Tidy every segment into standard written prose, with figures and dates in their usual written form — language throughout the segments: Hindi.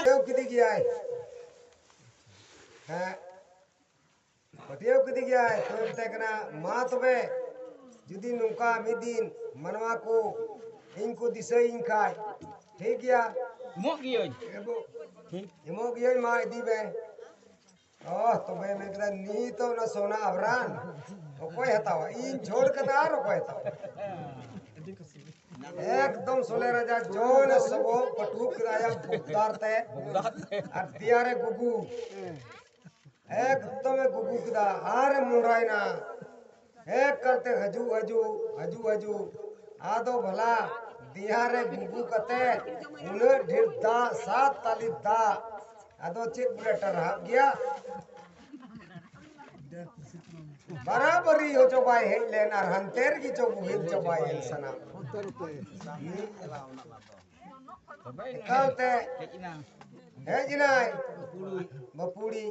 किदी गया है पटियो किदी गया है तो तकना मा तबे जुदी नुका मिदिन मनवा को इनको दिसई इनका ठीक गया मो गियो ठीक इमो गियो मा इदी बे ओह तबे मैं कदा नी तो ना सोना अवरान कोई हतावा इन छोड़ कदा रो कोई हतावा एकदम सोले राजा जोन सबो पटुक राजा बुकदार ते अतियारे गुगु एकदम गुगु कदा आरे मुरायना एक करते हजू हजू हजू हजू आदो भला दिहारे गुगु कते उन्हें ढेर दा 7 ताली दा आदो चिक बुलेटर हाफ गया बराबरी हो चोबाई है लेना हंतेर की चोबु हिल चोबाई है सना कहते है जिनाई बपुड़ी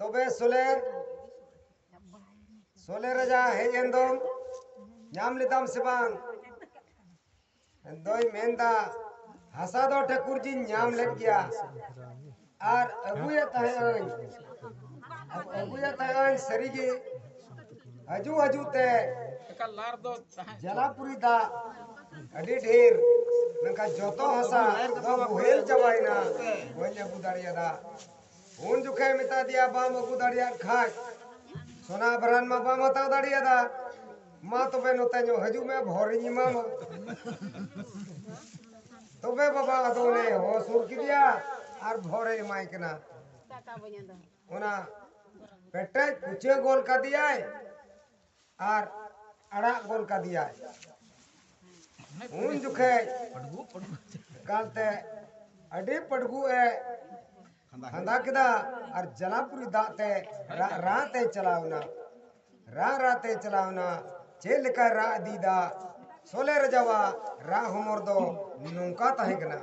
तो बे सोले राजा है एंदम नाम लिताम सिबांग दोई मेंदा हसा दो ठकुर जी नाम लग गया और अगुया ताय सरीगी हजू हजू ते जलापुरी दा अडी ढेर नका जोतो हसा दो बुहेल चबाइना बोले बुदारिया दा उन जुखे मिता दिया बाम बुदारिया खाय सोना बरन मा बाम ता दाड़िया दा मा तो बे नोते जो हजू में भोरी मा तो बे बाबा दोने हो सुर की दिया और भोरे माइकना ओना पेटे कुचे गोल का दिया है और अड़ा गोल का दिया है उन जुखे कालते अडी पड़गू है हंदा किदा और जलापुरी दाते राते चलावना राते चलावना चेल का रा दीदा सोले रजावा रा हमर दो नुका तहेगना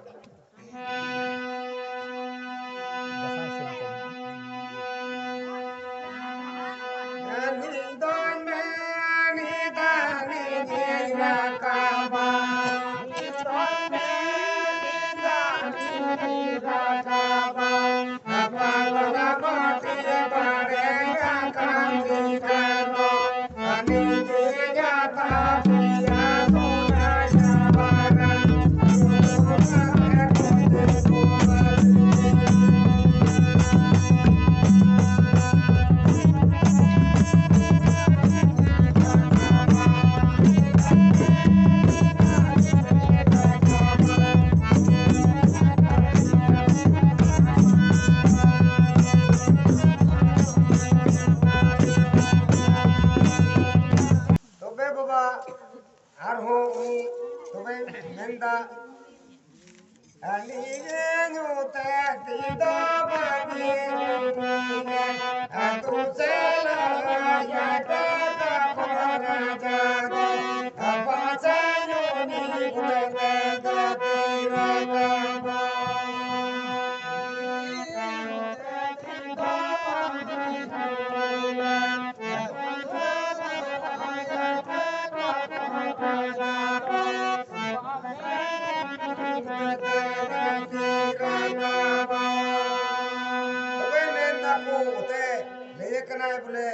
बोले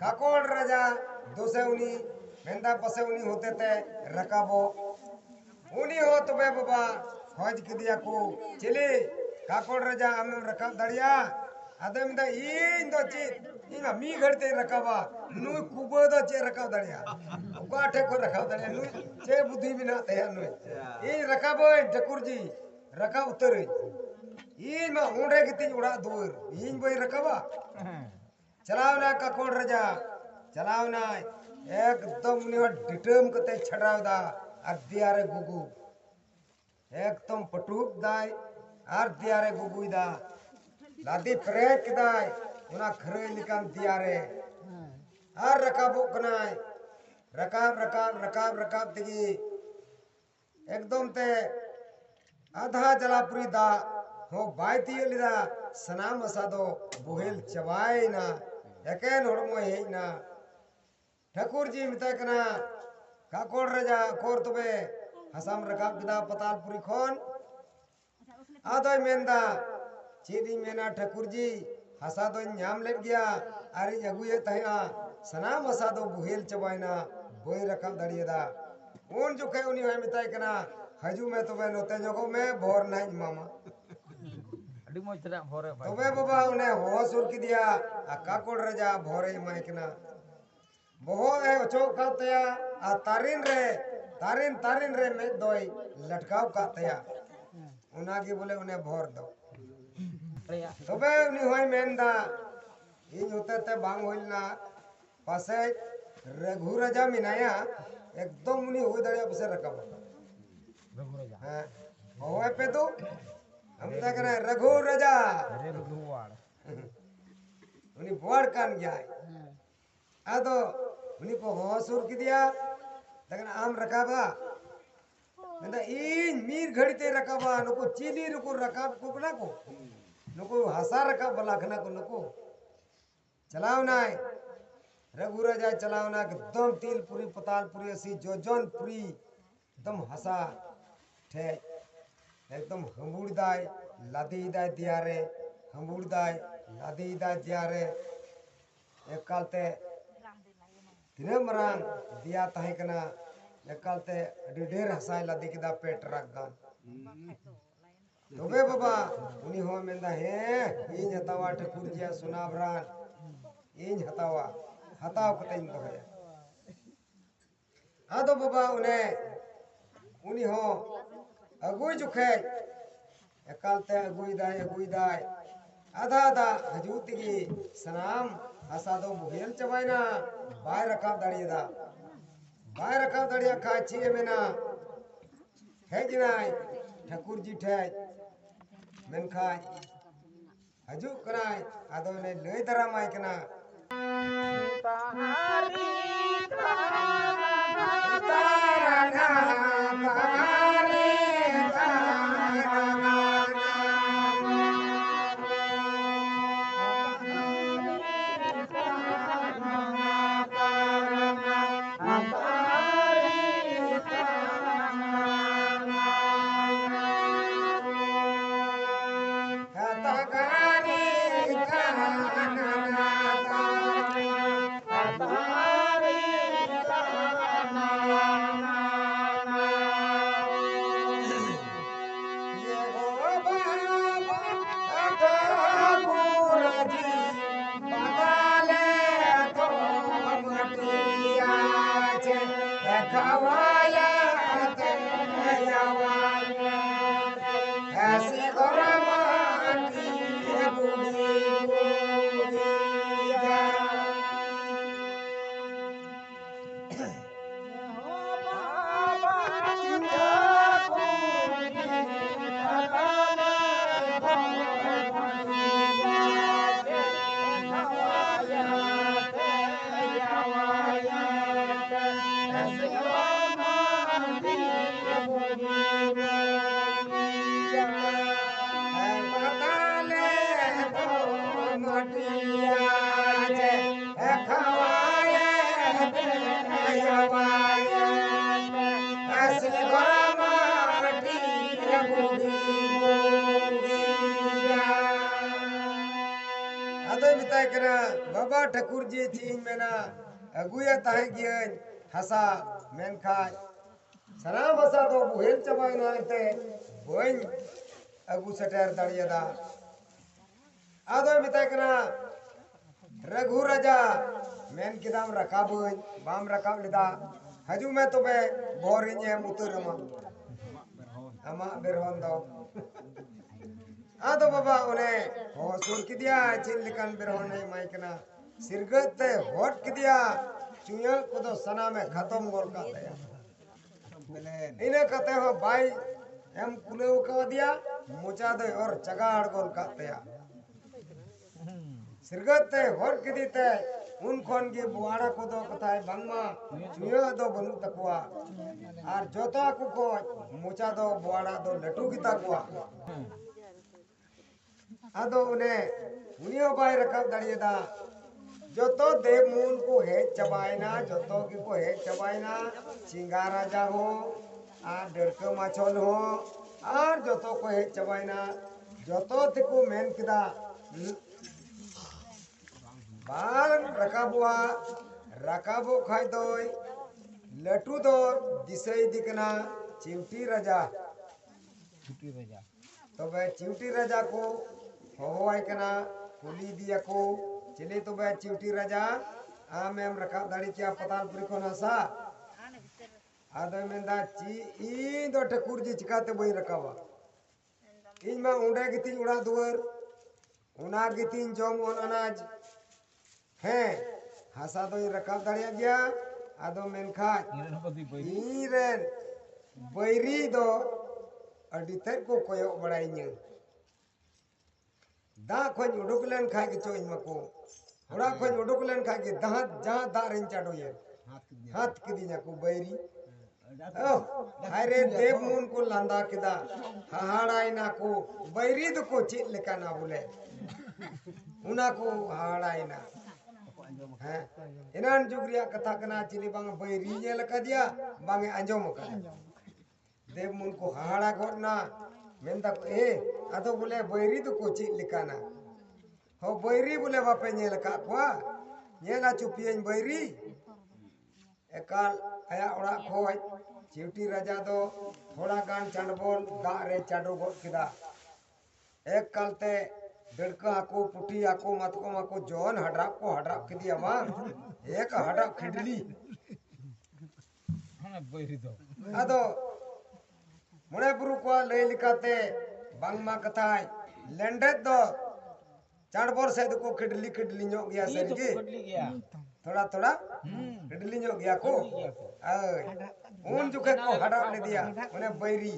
काकोड़ राजा दोसे उनी मेंदा पसे उनी होते थे रकाबो उनी हो तो बे बाबा खोज के दिया को चले काकोड़ राजा हम रकाब दड़िया आदम दा इन दो ची इन मी घड़ते रकाबा नु कुबो दो चे रकाब दड़िया उकाठे को रकाब दड़िया नु चे बुद्धि बिना ते नु इन रकाबो ठकुर जी रकाब उतर इन मा उड़े किती उड़ा दूर इन बोई रकाबा चलावना काकोड़ राजा चलावना एकदम निवा डिटम कते छड़ावदा और दियारे गुगु एकदम पटुक दाय और दियारे गुगु दा लादी प्रेक दाय उना खरे लिकान दियारे और रकाबो कनाय रकाब दिगी एकदम ते आधा जलापुरी दा हो बायती लिदा सनाम असादो बुहेल चबाई ना एकेन होड़मो हेना ठकुर जी मिता कना काकोड़ राजा कोर तबे हसाम रकाब किदा पतालपुरी खोन आदोय मेंदा चेदी मेना ठाकुर जी हसा दो नाम ले गया अरे अगुए तहना सनाम हसा दो बुहेल चबायना बोई रकम दड़ियदा उन जुखे उनी होय मिताय कना हजू में तो नोते जगो में भोर नहीं मामा अड़ी मोच रे भोरे भाई तबे बाबा उन्हें हो सुर की दिया आ काकोड़ रजा भोरे माइकना बहो ए ओचो कातया आ तारिन रे में दोई लटकाव कातया उनागी बोले उन्हें भोर दो तबे उनी होय मेंदा इन होते ते बांग होइलना पासे रघु राजा मिनाया एकदम उनी हो दड़िया बसे रकब रघु राजा हां होय पे तो हम तक रे रघु राजा अरे रघुवाड़ उनी बोड़ कान गया आदो उनी को होसुर की दिया तकन आम रकाबा नंदा इन मीर घड़ी ते रकाबा नको चीली नको रकाब को ना को नको हसा रकाब बलाखना को नको चलाओ ना रघु राजा चलाओ ना एकदम तिलपुरी पतालपुरी ऐसी जोजनपुरी एकदम हसा ठे एकदम हमुड़दाय लादीदाय दियारे हमुड़दाय लादीदाय दियारे एकालते तिने मरांग दिया तहे कना एकालते अडी ढेर हसाय लादी किदा पेट रख गान तबे बाबा उनी हो मेंदा हे इन हतावा ठाकुर जी सुनाबरान इन हतावा हताव कतइन तो है आदो बाबा उनी हो अगुई जुखे एकालते अगुई दाय आधा आधा हजूतिगी सनाम हसा दो बुहेल चबायना बाय रकाब दाड़िया खा छिए मेना है जिनाय ठाकुर जी ठे मेन खाय हजू कराय आदो ने लय दरा माय कना बाबा ठाकुर जी थी मेना अगुया ताहे गियन हसा मेन खाय सनाम हसा दो बुहेल चबाय नाते बोइन अगु सटेर दड़ियदा आदो मिताय कना रघु राजा मेन किदाम रकाबुन बाम रकाब लिदा हजू में तो बे बोरिnye मुतुरमा अमा बेरहोन दो आदो बाबा उन्हें हो सुर की दिया चिल्लिकन बेरहोन नहीं माइकना सिरगत होट की दिया चुयल को तो सना में खत्म गोल का दिया इन्हें कहते हो भाई हम कुले को दिया मुचा दे और चगाड़ गोल का दिया सिरगत होट की दीते उन खोन की बुआड़ा को तो कथाय बंगमा चुयो दो बनु तकुआ और जोतो को मुचा दो बुआड़ा दो लटू की तकुआ आदो उन्हें बाय रखब दड़ियदा जोतो देवमूल को है चबायना जोतो की को है चबायना चिंगारा जाहो और डरक माछोल हो और जोतो को है चबायना जोतो तेको मेन किदा बांग रकाबुआ रकाबो खाय दोय लटू दो दिसई दिकना चिमटी राजा छुट्टी रजा तबे चिमटी राजा को होवाय कना कुली दिया को चले तबे चिमटी राजा आम एम रकाब दाड़ी क्या पताल पुरी को नसा आदो मेंदा ची इन दो ठकुर जी चिकाते बई रकावा इन मा उंडे गितिन उड़ा दुवर उना गितिन जम ओन अनाज हैं हसा दो रकाब दाड़ी गया आदो मेनखा इरन पति पई ईरेन बैरी दो अडी तेर को कोयो बड़ाई न्य दा खोज उडुक लेन खाय के चोइन मको उड़ा खोज उडुक लेन खाय के दा जहां दा रेन चाडो ये हाथ किदी न्या को बैरी ओ अरे देव मुन को लांदा किदा हाहाड़ाई ना को बैरी दो को चित लेका ना बोले उना को हाहाड़ाई ना हैं इनान जुगरिया कथा कना चिली बांग बैरी ने लका दिया बांगे अंजोम का देव मुन को हाहाड़ा घटना मेंदा को ए आदो बोले बैरी दो को चित लेका ना हो बैरी बोले बापे ने लका को नेला चुपियन बैरी एकाल आया ओड़ा खोज चिवटी राजा दो थोड़ा गान चंडबोल दा रे चाडो गोट किदा एक कालते डड़का को पुटी आको मतको मको जोन हड्राप किदिया मां एक हड्राप खिडली हना बैरी दो आदो मुने बुरु को लई लिकाते बांगमा कथाय लेंडेत दो चाडबोर से को खिडली ᱧᱚᱜ गया सरगी कटली गया थोड़ा थोड़ा खिडली ᱧᱚᱜ गया को उन जुखे को हड्राप ले दिया उन्हें बैरी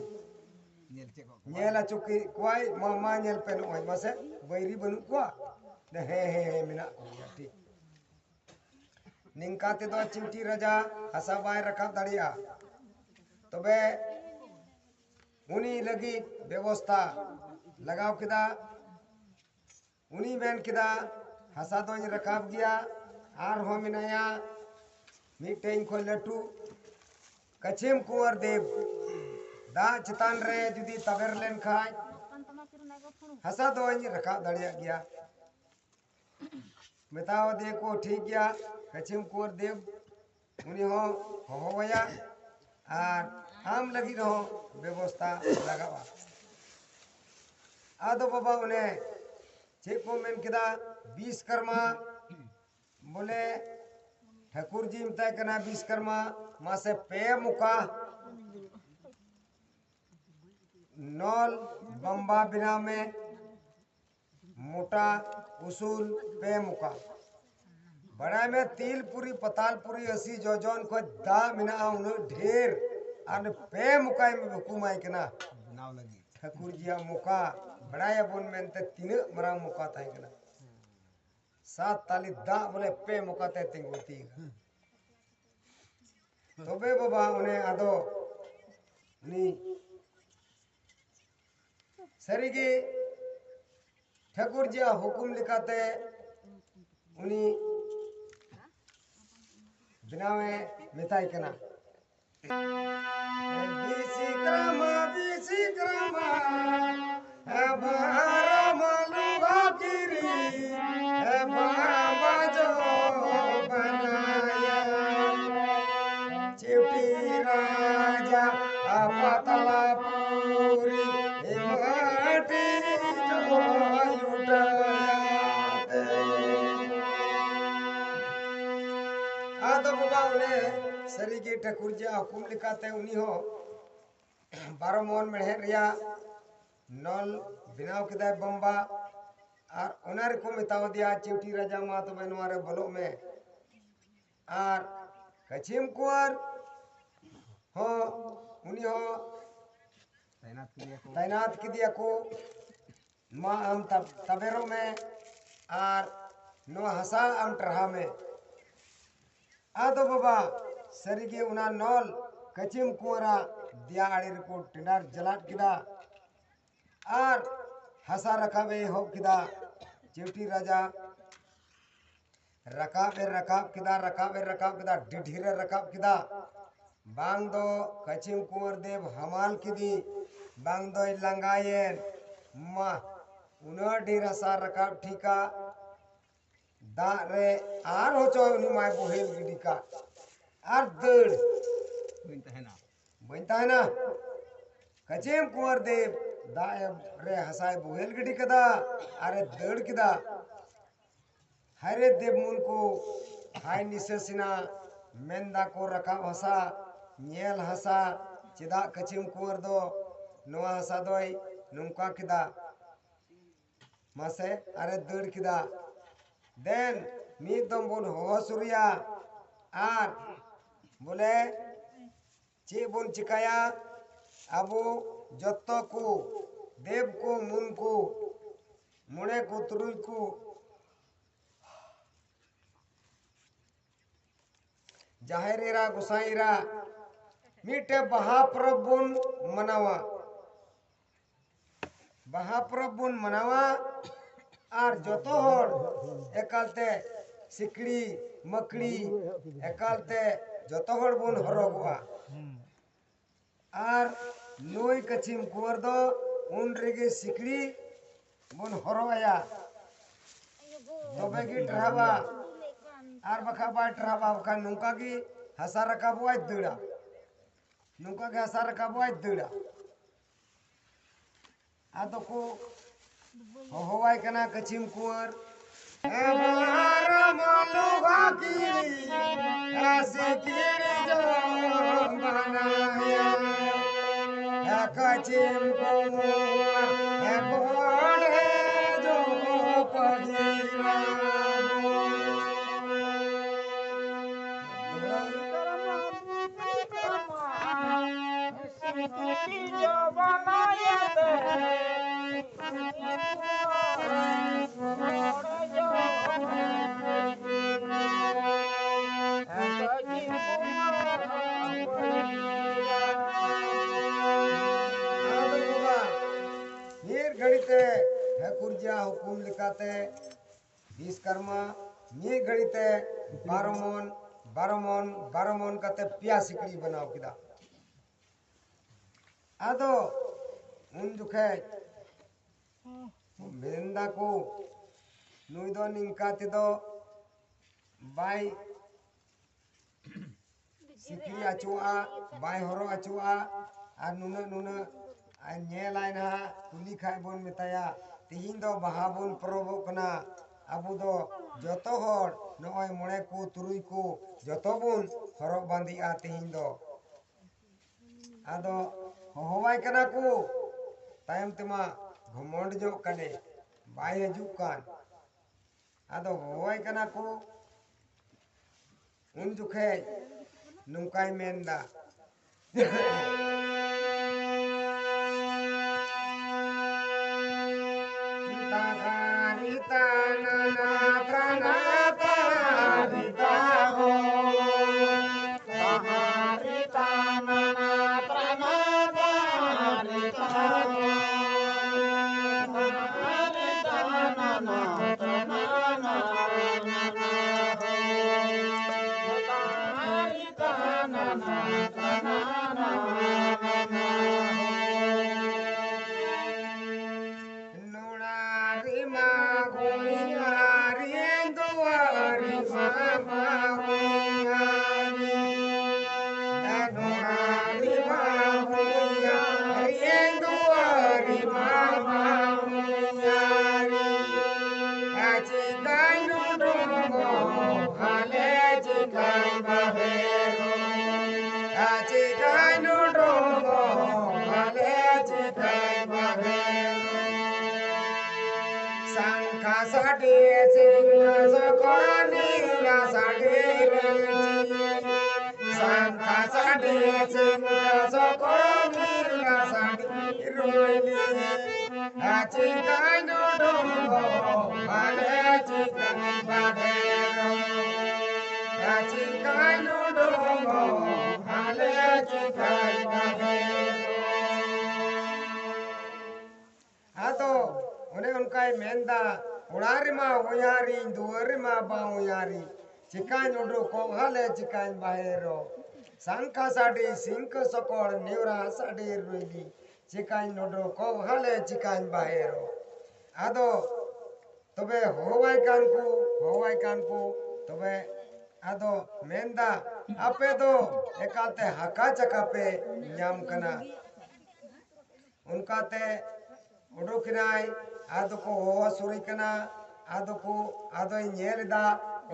नेला चुकी कोई मामा नेल पे नो मसे बैरी बनु को हे मिना को ठीक निंकाते दो चिमटी राजा हसा बाय रखा दाड़िया तबे उनी लगी व्यवस्था लगाव किदा उनी मेन किदा हसा दो रखाब गया आर हो मिनाया मीटेन को लटू कचिम कुंवर देव दा चितान रे जुदी तगर लेन खाय हसा दो रखा दाड़िया गया बताओ दे को ठीक गया कचिम कुंवर देव उनी हो होवया आर आम लगी रहो व्यवस्था लगावा आदो बाबा उन्हें चे को मेन किदा 20 कर्मा बोले ठाकुर जी मताय कना 20 कर्मा मासे पे मुका नॉल बम्बा बिना में मोटा उसूल पे मुका बड़ा में तिलपुरी पतालपुरी असी जोजन को दा मिना उन ढेर आने पे मुकाय में हुकुमाय कना नाव लगी ठाकुर जिया मुका बड़ाया बोन में ते तीन मरा मुका थाय कना 7 ताली दा बोले पे मुका ते तिंगोती तबे बाबा उन्हें आदो नी सरीगी ठाकुर जिया हुकुम लिखाते उनी बिनावे मिताई कना बीसी ग्रामा है बारा मलुआ गिरी है बाबा जो बनाया चिवटी राजा अपतला पूरी माटी जो उठाते आदो बाबा उन्हें सरी के ठाकुर जी हुकुम लिखाते उन्हीं हो 12 मोहन मेहर रिया नल बिनाव किदा बम्बा और उनार को मिताव दिया चिवटी राजा मा तो बनवारे बलो में और कचिम कुंवर हो उन्हीं हो तैनात किदिया को माँ हम तबेरो में और नो हसा हम टरहा में आदो बाबा सरीगे उना नॉल कचिम कुंवरा दिया आड़ी को टिंडार जलाट किदा और हसा रखावे हो किदा चिवटी राजा रकाब किदा डिढीरे रकाब किदा बांग दो कचिम कुंवर देव हमाल किदी बांग दो लंगायन मा उना ढेर हसा रकाब ठीका दाग रे आर होचो उनी माय बोहेल गिडी का आर दड़ बन तहना बन ताहना कचेम कुंवर देव दाग रे हसाय बोहेल गिडी कदा अरे दड़ किदा हरे देव मुन को हाय निससिना मेंदा को रकाब हसा नेल हसा चेदा कचेम कुंवर दो नोआ हसा दोय नुका किदा मासे अरे दड़ किदा देन मीद दम बोन हो सुरिया आर बोले चे बोन चिकाया अबो जत्तो को देव को मुन को मुने को तुरुई को जाहेरेरा गुसाईरा मीटे बहा परब बोन मनावा बहा परब बोन मनावा आर जतो हर एकालते सिकड़ी मकड़ी एकालते जतो हर बोन हरगुआ आर नोई कचिम कुवर दो उन रेगे सिकड़ी बोन हरवाया तबे की ट्रावा आर बखा बा ट्रावा बखा नुका की हसा रकाबुआ दड़ा नुका के हसा रकाबुआ दड़ा आदो को होवाय कना कचिम कुवर बार मालू भागी ऐसे गिरी जो बनाया कचिम कुवर है घोड़े जो पगीरा जो बनाया घड़ीते है कुर्जिया हुकुम लिखाते विश्वकर्मा ये घड़ीते बारमोन कते पिया सिकड़ी बनाओ किदा आदो उन जुखे मेंदा को नुई दो निंका तिदो बाई सिकड़ी अचुआ बाई हरो अचुआ आ नुना आ नेलाय ना कुली खाय बोन मेताया तिहिन दो बहा बोन परबो कना अबु दो जतो हर नय मोणे को तुरुई को जतो बोन हरक बांदी आ तिहिन दो आदो होवाय कना को तायम तेमा घमंड जो कने बाय हजू कान आदो होवाय कना को उन जुखे नुकाय मेंदा मेंदा उड़ारी मा होयारी दुआरी मा बाउयारी चिकान उडो कोहाले चिकान बाहेरो सांका साडी सिंक सकोड़ नेवरा साडी रुइली चिकान उडो कोहाले चिकान बाहेरो आदो तबे होवाई कान को तबे आदो मेंदा आपे दो एकाते हका चका पे ᱧᱟᱢ कना उनकाते उडुकनाय आदो को होवा सुरी कना आदो को आदो ñेलदा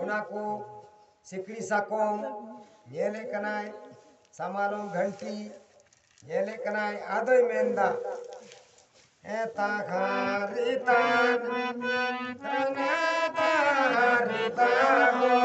उना को सिकड़ी साकोम ñेले कनाय समालों घंटी ñेले कनाय आदो मेंदा eta kharitan tranata haritamo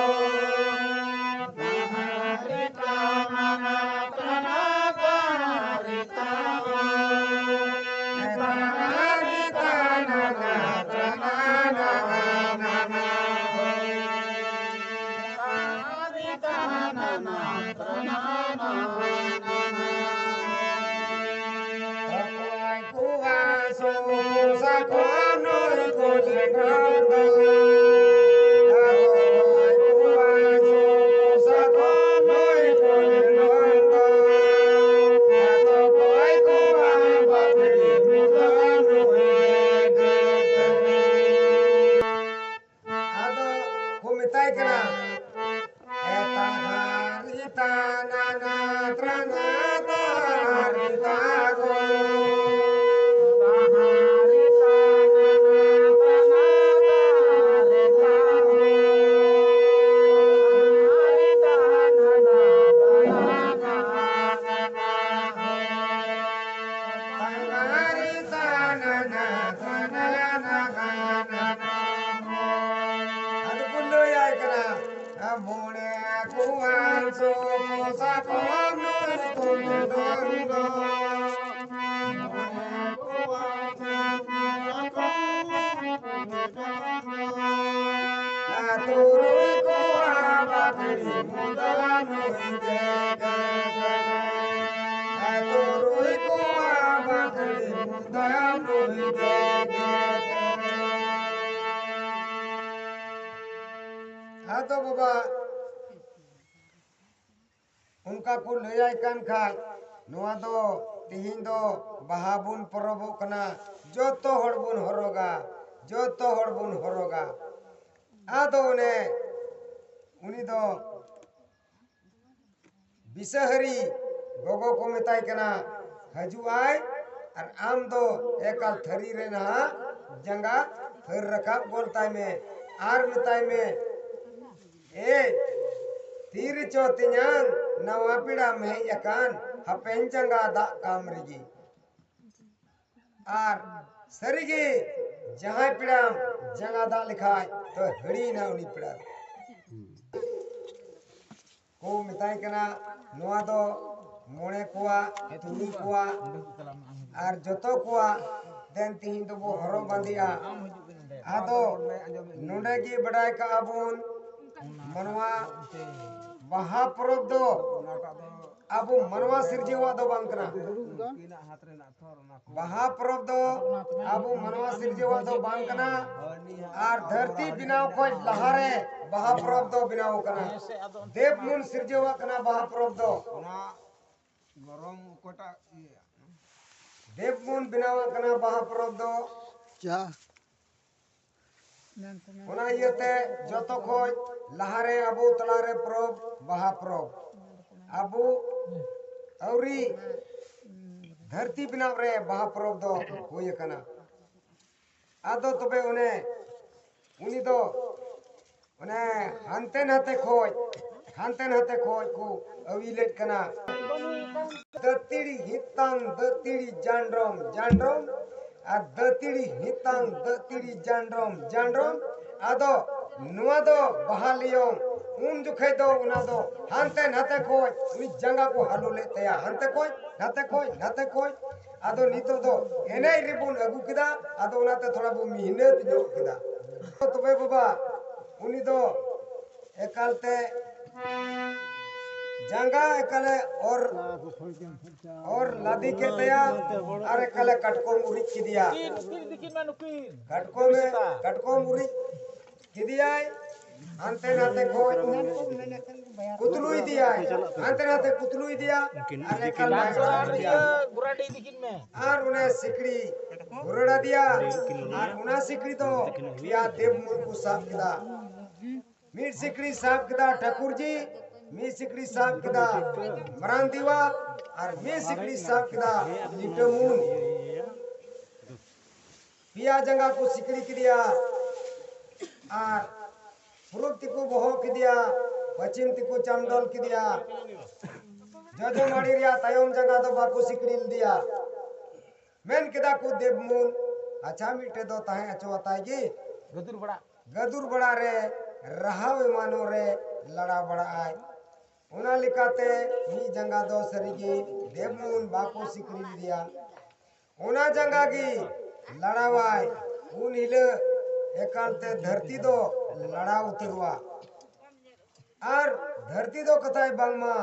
तो बाबा उनका को लय कान खाय नोआ दो तिहिन दो बहाबुन परबो कना जोतो हड़बुन हरोगा आदो ने उनी दो बिसहरी गोगो को मिताई कना हजुआय और आम दो एकाल थरी रे ना जंगा थर रकाब बोलताय में आर मिताई में ए तीर चौतिन्यान नवा पीड़ा में यकान हपेन जंगा दा कामरिगी आर सरिगी जहां पीड़ा जंगा दा लिखाय तो हड़ी ना उनी पीड़ा को मिताई कना नोआ दो मोणे कुआ तुनी कुआ आर जतो कुआ देन तीन तो वो हरो बंदिया आदो नोंडे की बड़ाई का अबुन मनवा बहा परब दो अब मनवा सिरजेवा दो बांकना बहा परब दो अब मनवा सिरजेवा दो बांकना आर धरती बिनाव को लहारे बहा परब दो बिनाव कना देव मुन सिरजेवा कना बहा परब दो गरम कोटा देव मुन बिनाव कना बहा परब दो क्या ओना इयते जतो खोज लहारे अबु तलारे प्रब बहा प्रब अबु औरी धरती बिनाव रे बहा प्रब दो होय कना आदो तबे उनी दो हानते नाते खोज को अविलेट कना दतिड़ी हितांग दतिड़ी जानरम आ दतिड़ी हितांग दतिड़ी जानरम आदो नुआ दो बहालियों उन जुखे दो उना दो हानते नाते कोई उनी जंगा को हालो लेते या हानते कोई आदो नीतो दो एने रिबुन अगु किदा आदो उनाते थोड़ा बो मेहनत जो किदा तो बे बाबा उनी दो एकालते जंगा एकले और लादी के तया और एकले कटको मुरी की दिया कटको मुरी की दिया अंते नाते को कुतलुई दिया अंते नाते कुतलुई दिया अरे कल गुराटी दिखिन में और उन्हें सिकड़ी बुरड़ा दिया और उना सिकड़ी दो पिया देवमूल को साफ किदा मीट सिकड़ी साफ किदा ठाकुर जी मी सिकड़ी साफ किदा मरान दीवा और मी सिकड़ी साफ किदा लिटमून पिया जंगा को सिकड़ी किदिया और पूर्व तिको बहो किदिया पश्चिम तिको चामडोल किदिया जजो माड़ी रिया तायम जगह दो बाको सिकड़ी दिया मेन किदा को देवमूल अच्छा मीटे दो ताहे अचो बताएगी गदुर बड़ा रे रहा विमानो रे लड़ा बड़ा आय उना लिखाते मी जंगा दो सरीगी देवमूल बाको सिकड़ी दिया उना जंगा की लड़ावाय उन हिले एकालते धरती दो लड़ा उतरवा और धरती दो कथाय बांगमा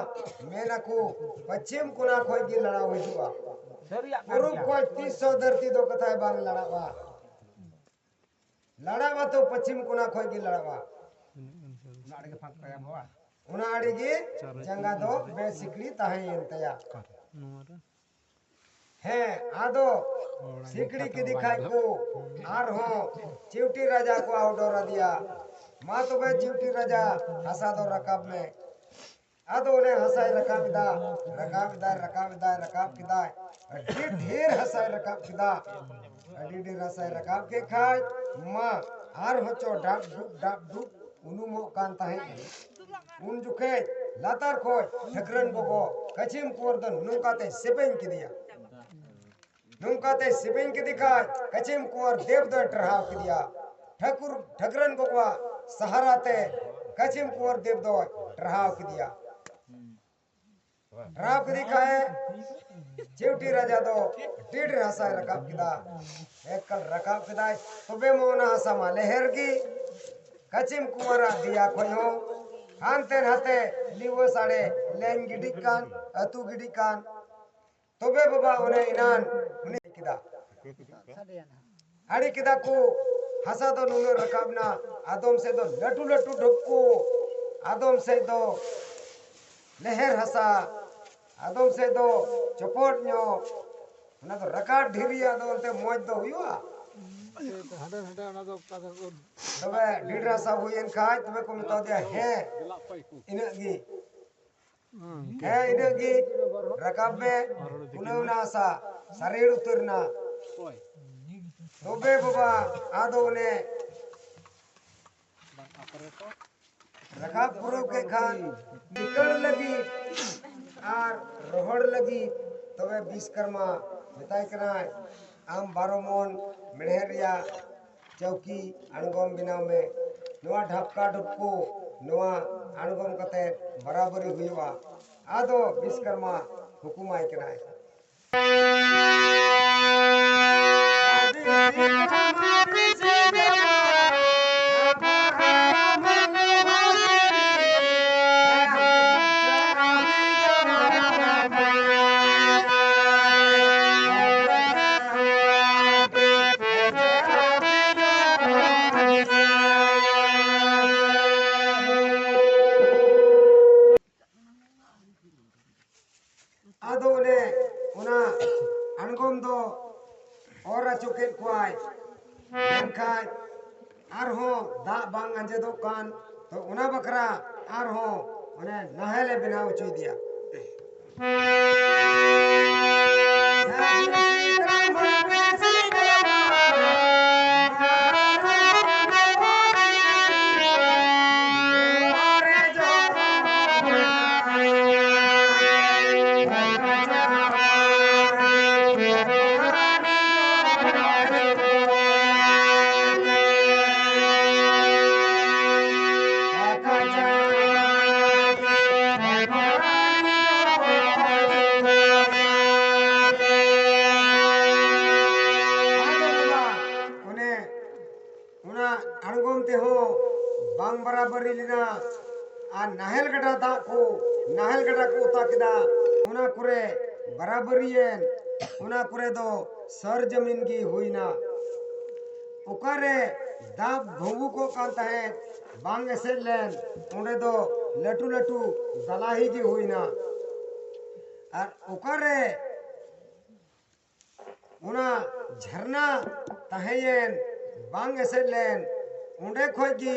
मेना को पश्चिम कोना खोय की लड़ा हुआ पूर्व खोय 300 धरती दो कथाय बांग लड़ावा तो पश्चिम कोना खोय की लड़ावा उना आड़ीगी जंगा दो बे सिकड़ी ताहे एंतया है आदो सिकड़ी की दिखाई को आर हो चिवटी राजा को आउटडोर दिया माँ तो भाई चिवटी राजा हंसा दो रकाब में आदो ने हंसाई रकाब किदा ढेर हंसाई रकाब किदा ढेर हंसाई रकाब के खाए माँ आर होचो डाब डुब उनु मो कांता है उन जुके लातार खोय ठकरन को कचिम कोरदन नुकाते सिपेन की दिया नुकाते सिपेन की दिखाए कचिम कोर देवदर ट्रहाव की दिया ठाकुर ठकरन को सहाराते कचिम कुंवर देवदो ट्रहाव की दिया ट्रहाव की दिखाए चिवटी राजा दो टीड हंसा रकाब किदा एक कल रकाब किदा तो बे मोना हंसा मा लहर की कचिम कुंवर दिया खोयो हानते हाते लीवो साड़े लेन गिडिकान अतु गिडिकान तो बे बाबा उन्हें इनान उन्हें किदा आड़ी किदा को हंसा दो नुनो रकाबना आदम से दो लटू लटू ढक्को आदम से दो लहर हंसा आदम से दो चपोट न्यो ना तो रकाब ढीरी आदो अंते मौज दो हुआ तबे ढीर हंसा हुईन खाय तबे को मिता दिया है इनगी है इनगी रकाब में उन्हें हंसा शरीर उतरना तोबे बाबा आदो ने रकाब पुरो के खान निकल लगी और रोहड़ लगी तबे विश्वकर्मा बताए कराय आम बारोमोन मेढ़ेरिया चौकी अणगोम बिनाव में नवा ढपका ढुपको नवा अणगोम कते बराबरी हुआ आदो विश्वकर्मा हुकुमाय कराय आदो ने उना अणगोम दो और चुके कुआय एनखाय आर हो दा बांग अंजे दो कान तो उना बकरा आर हो उन्हें नहले बिना उची दिया बांग बराबर लिना आ नाहल गड़ा को उता किदा उना कुरे बराबरियन उना कुरे दो सर जमीन की हुई ना उकारे दाब भोंगू को कांता है बांग ऐसे लेन उन्हें दो लटू लटू दलाही की हुई ना और उकारे उना झरना तहेन बांग एसेद लेन उंडे खोज गी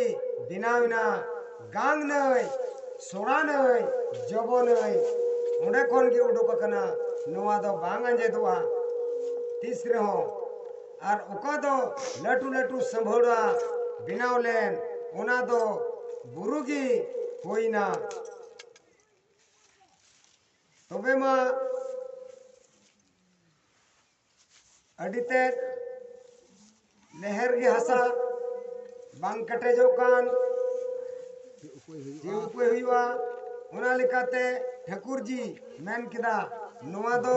बिनावना गांग नई सोड़ा नई जबो नई उंडे खोन गी उडुक कना नोआ दो बांग अंजेदुआ तीसरे हो और ओका दो लटू लटू संभोड़ा बिनाव लेन उना दो बुरुगी होइना तबे मा अडिते लहर की हसा बांग कटेजो कान जे उपे हुआ उना लिकाते ठाकुर जी मेन किदा नोआ दो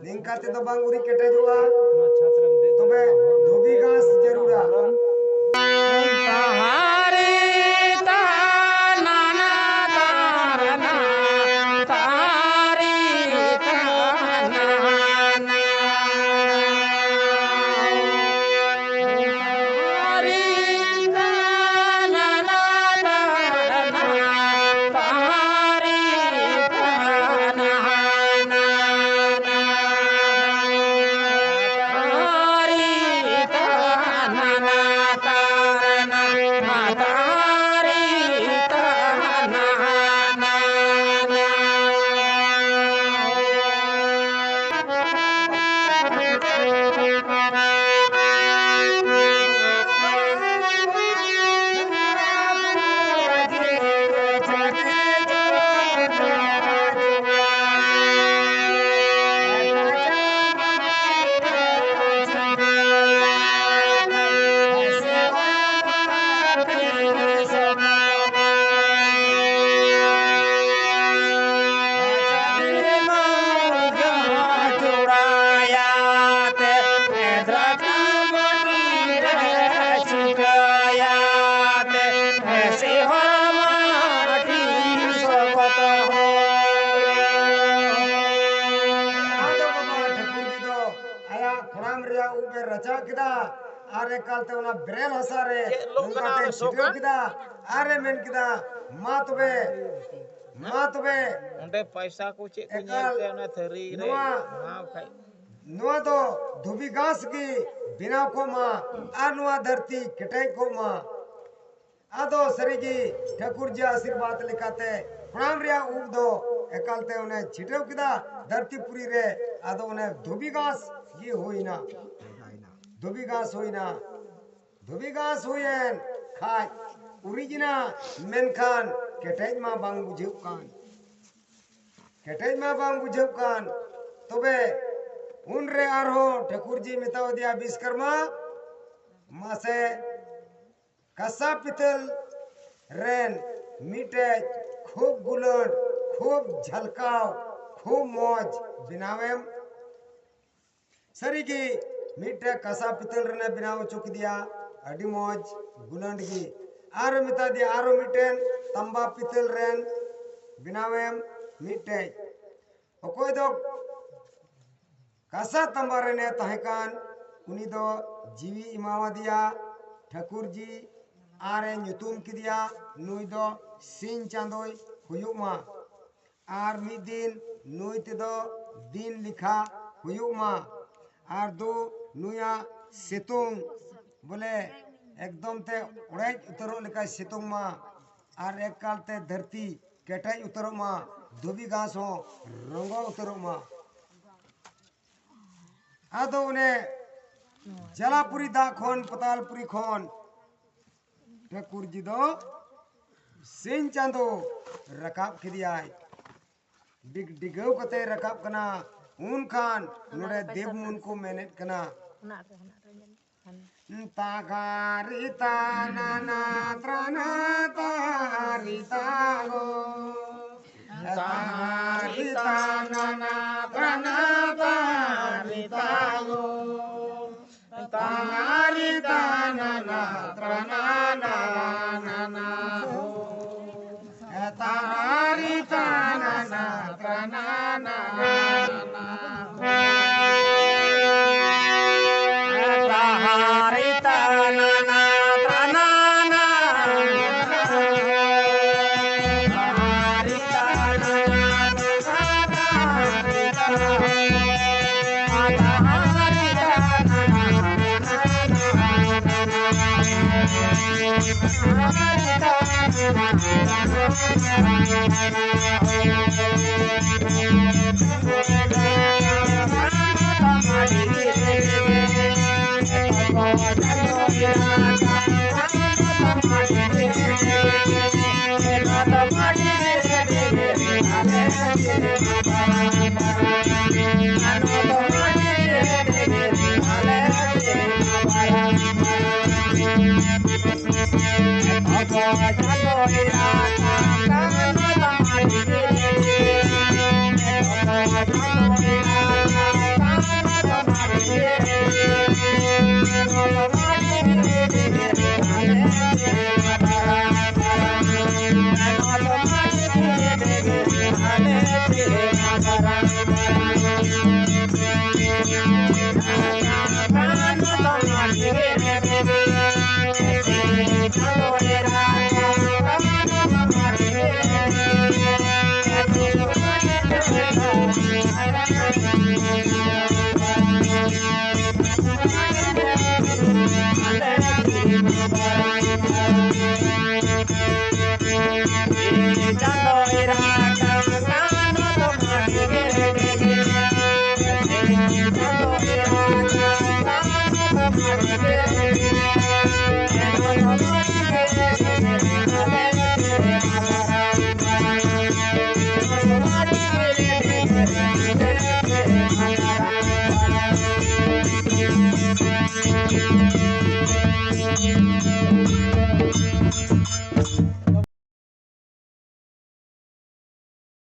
निंकाते दो बांग उरी कटेजोआ तबे धोबी घास जरूरा रचा किदा आरे कालते उना ब्रेल हसारे उनकाते छिटो किदा आरे मेन किदा मा तबे उंडे पैसा को चे को नेलते ना थरी रे माव खाई नुआ दो धुबी घास की बिना को मा आ नुआ धरती कटाई को मा आदो सरीगी ठाकुर जी आशीर्वाद लिखाते प्रणाम रिया उब दो एकालते उन्हें छिटो किदा धरती पुरी रे आदो उन्हें धुबी घास ये हुई ना धोबी घास हुएन खाय उरिजिना मेनखान केटेज मा बांग बुझेव कान तबे उन रे आरो ठाकुर जी मिताव दिया विश्वकर्मा मासे कसा पितल रेन मीटे खूब गुलंड खूब झलकाव खूब मौज बिनावेम सरीगी मीटे कसा पितल रने बिनाव चुक दिया अडी मौज गुलंड की आरो मिता दिया आरो मीटेन तंबा पितल रेन बिनावेम मीटे ओकोय दो कसा तंबा रने तहकान उनी दो जीवी इमावा दिया ठाकुर जी आरे ᱧᱩᱛᱩᱢ किदिया नुई दो सिंह चांदोय हुयुमा आर मी दिन नुई ते दो दिन लिखा हुयुमा आर दो नुया सितुंग बोले एकदम ते उड़ाई उतरो लेका सितुंग मा आर एक काल ते धरती केटाई उतरो मा धोबी घास हो रंगो उतरो मा आदो उन्हें जलापुरी दा खोन पतालपुरी खोन ठाकुर जी दो सिंह चांदो रकाब किदियाय डिग डिगव कते रकाब कना उन खान नोड़े देवमुन को मेनेट कना तागारी ताना त्राना तारी तागो तागारी ताना त्राना तारी तागो तागारी ताना त्राना ना हो तागारी ताना त्राना ना Thank you.